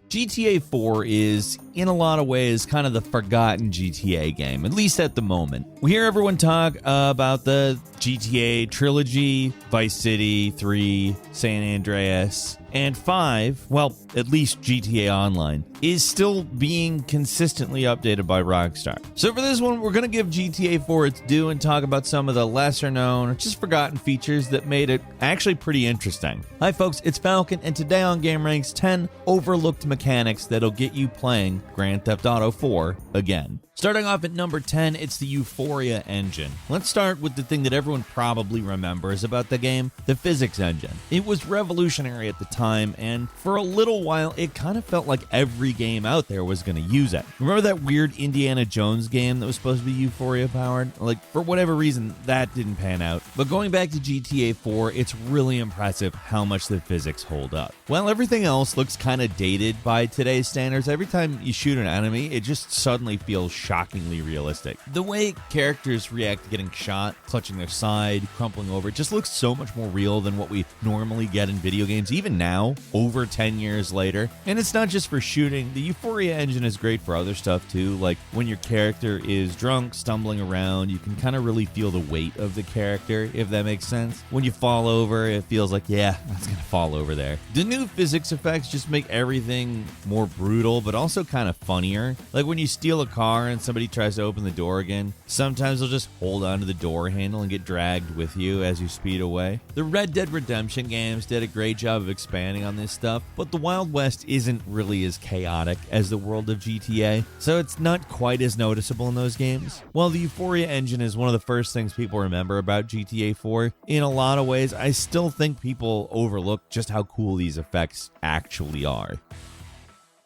GTA 4 is, in a lot of ways, kind of the forgotten GTA game, at least at the moment. We hear everyone talk about the GTA trilogy, Vice City, 3, San Andreas, and 5, well, at least GTA Online, is still being consistently updated by Rockstar. So for this one, we're going to give GTA 4 its due and talk about some of the lesser known or just forgotten features that made it actually pretty interesting. Hi folks, it's Falcon, and today on gameranx, 10 overlooked mechanics that'll get you playing Grand Theft Auto 4 again. Starting off at number 10, it's the Euphoria Engine. Let's start with the thing that everyone probably remembers about the game, the physics engine. It was revolutionary at the time, and for a little while, it kind of felt like every game out there was going to use it. Remember that weird Indiana Jones game that was supposed to be Euphoria powered? Like, for whatever reason, that didn't pan out. But going back to GTA 4, it's really impressive how much the physics hold up. While everything else looks kind of dated by today's standards, every time you shoot an enemy, it just suddenly feels shockingly realistic. The way characters react to getting shot, clutching their side, crumpling over, it just looks so much more real than what we normally get in video games, even now, over 10 years later. And it's not just for shooting. The Euphoria engine is great for other stuff too, like when your character is drunk, stumbling around, you can kind of really feel the weight of the character, if that makes sense. When you fall over, it feels like, yeah, that's gonna fall over there. The new physics effects just make everything more brutal, but also kind of funnier. Like when you steal a car and somebody tries to open the door again, sometimes they'll just hold onto the door handle and get dragged with you as you speed away. The Red Dead Redemption games did a great job of expanding on this stuff, but the Wild West isn't really as chaotic as the world of GTA, so it's not quite as noticeable in those games. While the Euphoria engine is one of the first things people remember about GTA 4, in a lot of ways, I still think people overlook just how cool these effects actually are.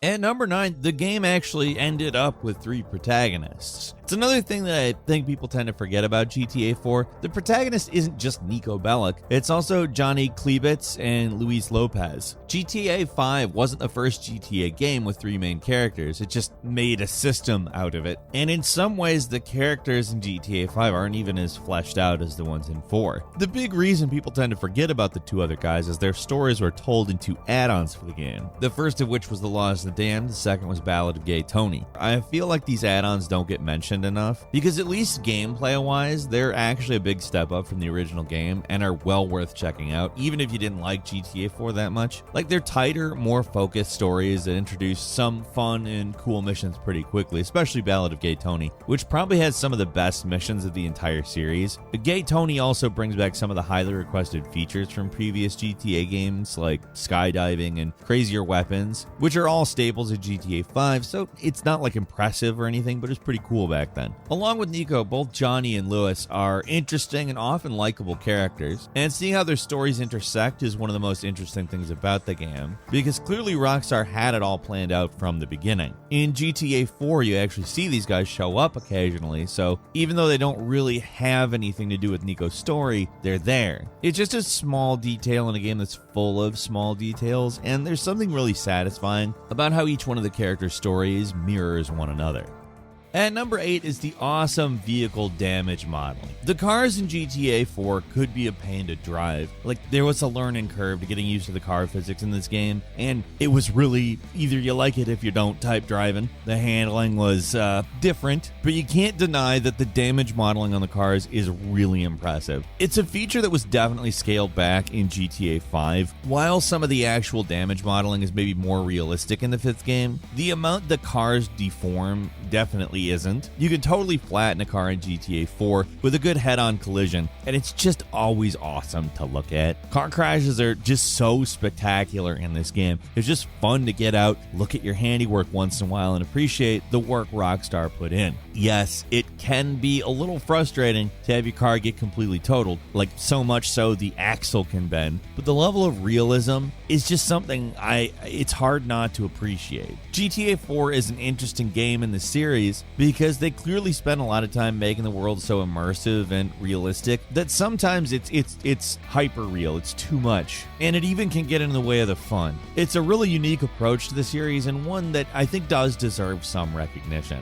At number 9, the game actually ended up with 3 protagonists. It's another thing that I think people tend to forget about GTA 4. The protagonist isn't just Nico Bellic, it's also Johnny Klebitz and Luis Lopez. GTA 5 wasn't the first GTA game with 3 main characters, it just made a system out of it. And in some ways, the characters in GTA 5 aren't even as fleshed out as the ones in 4. The big reason people tend to forget about the 2 other guys is their stories were told in 2 add-ons for the game. The first of which was The Laws of the Damned, the second was Ballad of Gay Tony. I feel like these add-ons don't get mentioned enough, because at least gameplay-wise, they're actually a big step up from the original game and are well worth checking out, even if you didn't like GTA 4 that much. Like, they're tighter, more focused stories that introduce some fun and cool missions pretty quickly, especially Ballad of Gay Tony, which probably has some of the best missions of the entire series. But Gay Tony also brings back some of the highly requested features from previous GTA games, like skydiving and crazier weapons, which are all staples of GTA 5, so it's not like impressive or anything, but it's pretty cool back then. Along with Nico, both Johnny and Louis are interesting and often likable characters, and seeing how their stories intersect is one of the most interesting things about the game, because clearly Rockstar had it all planned out from the beginning. In GTA 4, you actually see these guys show up occasionally, so even though they don't really have anything to do with Nico's story, they're there. It's just a small detail in a game that's full of small details, and there's something really satisfying about how each one of the characters' stories mirrors one another. At number 8 is the awesome vehicle damage modeling. The cars in GTA 4 could be a pain to drive. Like, there was a learning curve to getting used to the car physics in this game, and it was really either you like it if you don't type driving. The handling was different, but you can't deny that the damage modeling on the cars is really impressive. It's a feature that was definitely scaled back in GTA 5. While some of the actual damage modeling is maybe more realistic in the 5th game, the amount the cars deform definitely isn't. You can totally flatten a car in GTA 4 with a good head-on collision, and it's just always awesome to look at. Car crashes are just so spectacular in this game. It's just fun to get out, look at your handiwork once in a while, and appreciate the work Rockstar put in. Yes, it can be a little frustrating to have your car get completely totaled, like so much so the axle can bend, but the level of realism is just something it's hard not to appreciate. GTA 4 is an interesting game in the series because they clearly spend a lot of time making the world so immersive and realistic that sometimes it's hyper real, it's too much, and it even can get in the way of the fun. It's a really unique approach to the series, and one that I think does deserve some recognition.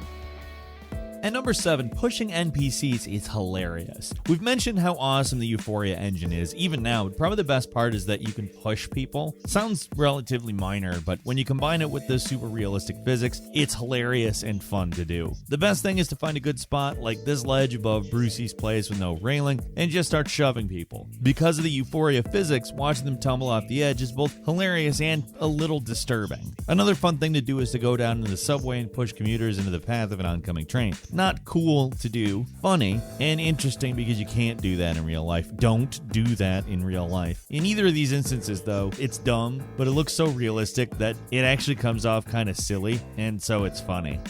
And number 7, pushing NPCs is hilarious. We've mentioned how awesome the Euphoria engine is. Even now, probably the best part is that you can push people. Sounds relatively minor, but when you combine it with the super realistic physics, it's hilarious and fun to do. The best thing is to find a good spot like this ledge above Brucey's place with no railing and just start shoving people. Because of the Euphoria physics, watching them tumble off the edge is both hilarious and a little disturbing. Another fun thing to do is to go down into the subway and push commuters into the path of an oncoming train. Not cool to do, funny, and interesting because you can't do that in real life. Don't do that in real life. In either of these instances, though, it's dumb, but it looks so realistic that it actually comes off kind of silly, and so it's funny.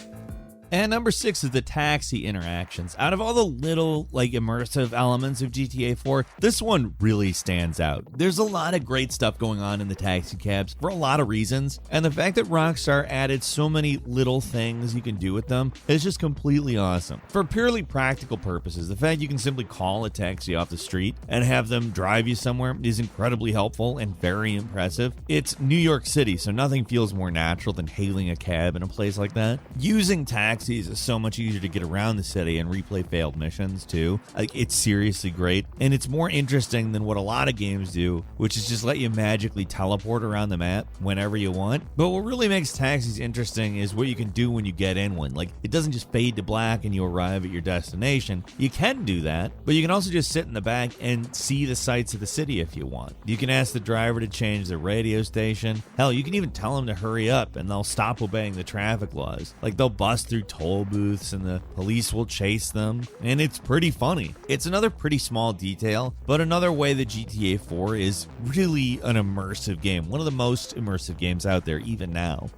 And number 6 is the taxi interactions. Out of all the little, immersive elements of GTA 4, this one really stands out. There's a lot of great stuff going on in the taxi cabs for a lot of reasons, and the fact that Rockstar added so many little things you can do with them is just completely awesome. For purely practical purposes, the fact you can simply call a taxi off the street and have them drive you somewhere is incredibly helpful and very impressive. It's New York City, so nothing feels more natural than hailing a cab in a place like that. Using taxis is so much easier to get around the city and replay failed missions too. It's seriously great, and it's more interesting than what a lot of games do, which is just let you magically teleport around the map whenever you want. But what really makes taxis interesting is what you can do when you get in one. It doesn't just fade to black and you arrive at your destination. You can do that, but you can also just sit in the back and see the sights of the city if you want. You can ask the driver to change the radio station. Hell, you can even tell them to hurry up and they'll stop obeying the traffic laws. They'll bust through toll booths and the police will chase them, and it's pretty funny. It's another pretty small detail, but another way that GTA 4 is really an immersive game, one of the most immersive games out there even now.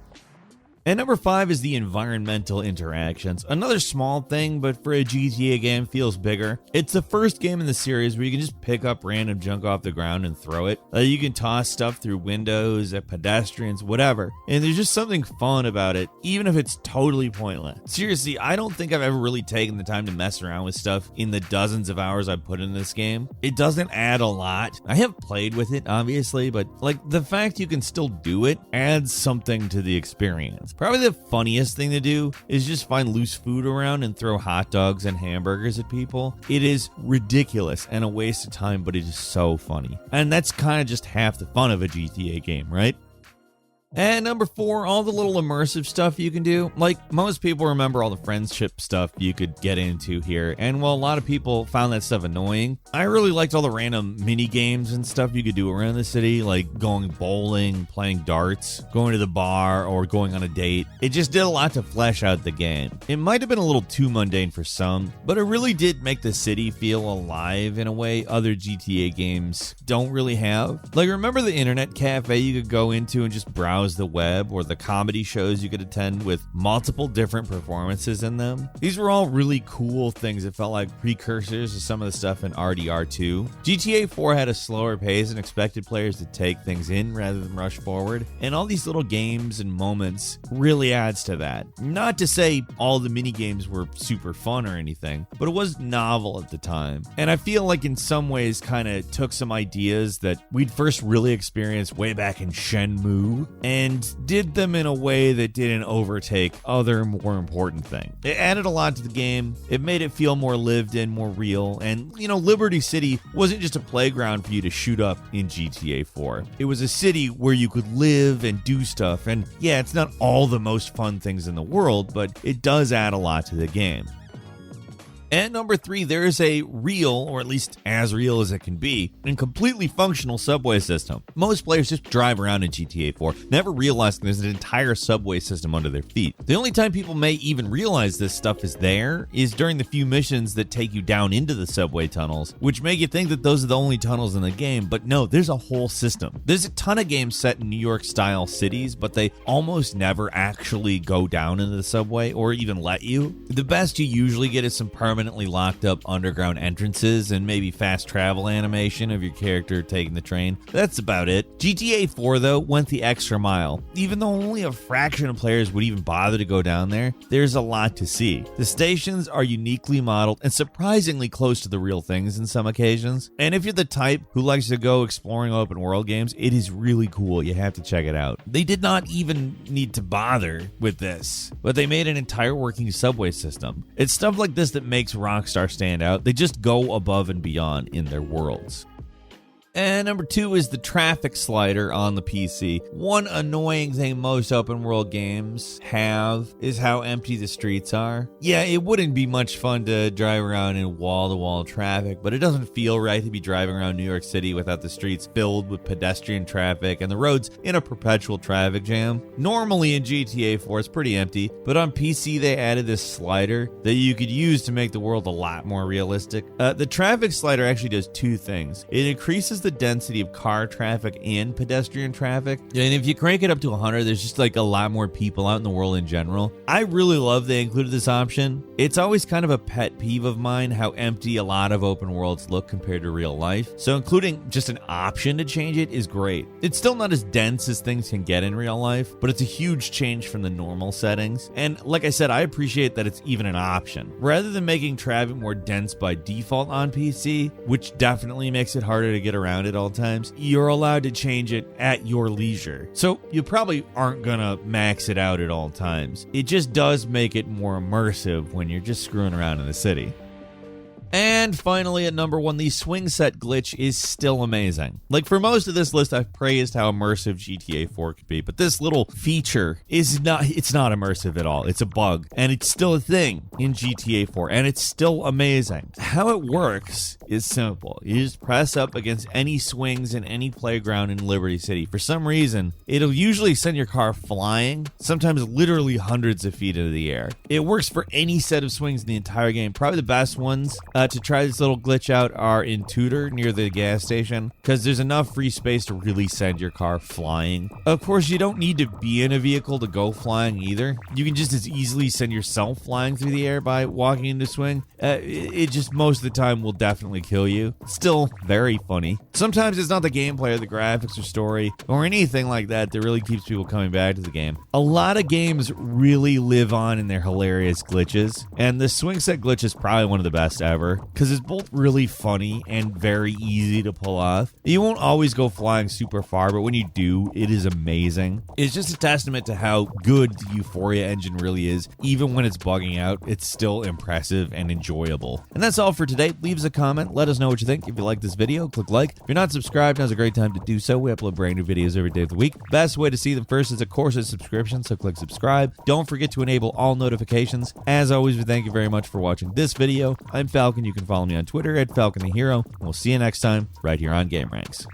And number 5 is the environmental interactions. Another small thing, but for a GTA game feels bigger. It's the first game in the series where you can just pick up random junk off the ground and throw it. You can toss stuff through windows, at pedestrians, whatever. And there's just something fun about it, even if it's totally pointless. Seriously, I don't think I've ever really taken the time to mess around with stuff in the dozens of hours I've put in this game. It doesn't add a lot. I have played with it, obviously, but the fact you can still do it adds something to the experience. Probably the funniest thing to do is just find loose food around and throw hot dogs and hamburgers at people. It is ridiculous and a waste of time, but it is so funny. And that's kind of just half the fun of a GTA game, right? And number 4, all the little immersive stuff you can do. Most people remember all the friendship stuff you could get into here, and while a lot of people found that stuff annoying, I really liked all the random mini games and stuff you could do around the city, like going bowling, playing darts, going to the bar, or going on a date. It just did a lot to flesh out the game. It might have been a little too mundane for some, but it really did make the city feel alive in a way other GTA games don't really have. Remember the internet cafe you could go into and just browse the web, or the comedy shows you could attend with multiple different performances in them? These were all really cool things that felt like precursors to some of the stuff in RDR2. GTA 4 had a slower pace and expected players to take things in rather than rush forward, and all these little games and moments really adds to that. Not to say all the mini games were super fun or anything, but it was novel at the time, and I feel like in some ways kind of took some ideas that we'd first really experienced way back in Shenmue and did them in a way that didn't overtake other more important things. It added a lot to the game. It made it feel more lived in, more real. And, Liberty City wasn't just a playground for you to shoot up in GTA 4. It was a city where you could live and do stuff. And yeah, it's not all the most fun things in the world, but it does add a lot to the game. And number 3, there is a real, or at least as real as it can be, and completely functional subway system. Most players just drive around in GTA 4, never realizing there's an entire subway system under their feet. The only time people may even realize this stuff is there is during the few missions that take you down into the subway tunnels, which make you think that those are the only tunnels in the game, but no, there's a whole system. There's a ton of games set in New York-style cities, but they almost never actually go down into the subway or even let you. The best you usually get is some permanent permanently locked up underground entrances and maybe fast travel animation of your character taking the train. That's about it. GTA 4, though, went the extra mile. Even though only a fraction of players would even bother to go down there, there's a lot to see. The stations are uniquely modeled and surprisingly close to the real things in some occasions. And if you're the type who likes to go exploring open world games, it is really cool. You have to check it out. They did not even need to bother with this, but they made an entire working subway system. It's stuff like this that makes Rockstar stand out. They just go above and beyond in their worlds. And number 2 is the traffic slider on the PC. One annoying thing most open world games have is how empty the streets are. Yeah, it wouldn't be much fun to drive around in wall-to-wall traffic, but it doesn't feel right to be driving around New York City without the streets filled with pedestrian traffic and the roads in a perpetual traffic jam. Normally in GTA 4 it's pretty empty, but on PC they added this slider that you could use to make the world a lot more realistic. The traffic slider actually does 2 things. It increases the density of car traffic and pedestrian traffic, and if you crank it up to 100, there's just like a lot more people out in the world in general. I really love they included this option. It's always kind of a pet peeve of mine how empty a lot of open worlds look compared to real life, so including just an option to change it is great. It's still not as dense as things can get in real life, but it's a huge change from the normal settings, and like I said, I appreciate that it's even an option. Rather than making traffic more dense by default on PC, which definitely makes it harder to get around at all times, you're allowed to change it at your leisure. So you probably aren't gonna max it out at all times. It just does make it more immersive when you're just screwing around in the city. And finally, at number 1, the swing set glitch is still amazing. Like, for most of this list, I've praised how immersive GTA 4 could be, but this little feature it's not immersive at all. It's a bug, and it's still a thing in GTA 4, and it's still amazing. How it works is simple. You just press up against any swings in any playground in Liberty City. For some reason, it'll usually send your car flying, sometimes literally hundreds of feet into the air. It works for any set of swings in the entire game. Probably the best ones to try this little glitch out are in Tudor near the gas station, because there's enough free space to really send your car flying. Of course, you don't need to be in a vehicle to go flying either. You can just as easily send yourself flying through the air by walking into swing. It just most of the time will definitely kill you. Still very funny. Sometimes it's not the gameplay or the graphics or story or anything like that that really keeps people coming back to the game. A lot of games really live on in their hilarious glitches, and the swing set glitch is probably one of the best ever, because it's both really funny and very easy to pull off. You won't always go flying super far, but when you do, it is amazing. It's just a testament to how good the Euphoria engine really is. Even when it's bugging out, it's still impressive and enjoyable. And that's all for today. Leave us a comment. Let us know what you think. If you like this video, click like. If you're not subscribed, now's a great time to do so. We upload brand new videos every day of the week. Best way to see them first is, of course, a subscription, so click subscribe. Don't forget to enable all notifications. As always, we thank you very much for watching this video. I'm Falcon. You can follow me on Twitter at Falcon the Hero. We'll see you next time right here on gameranx.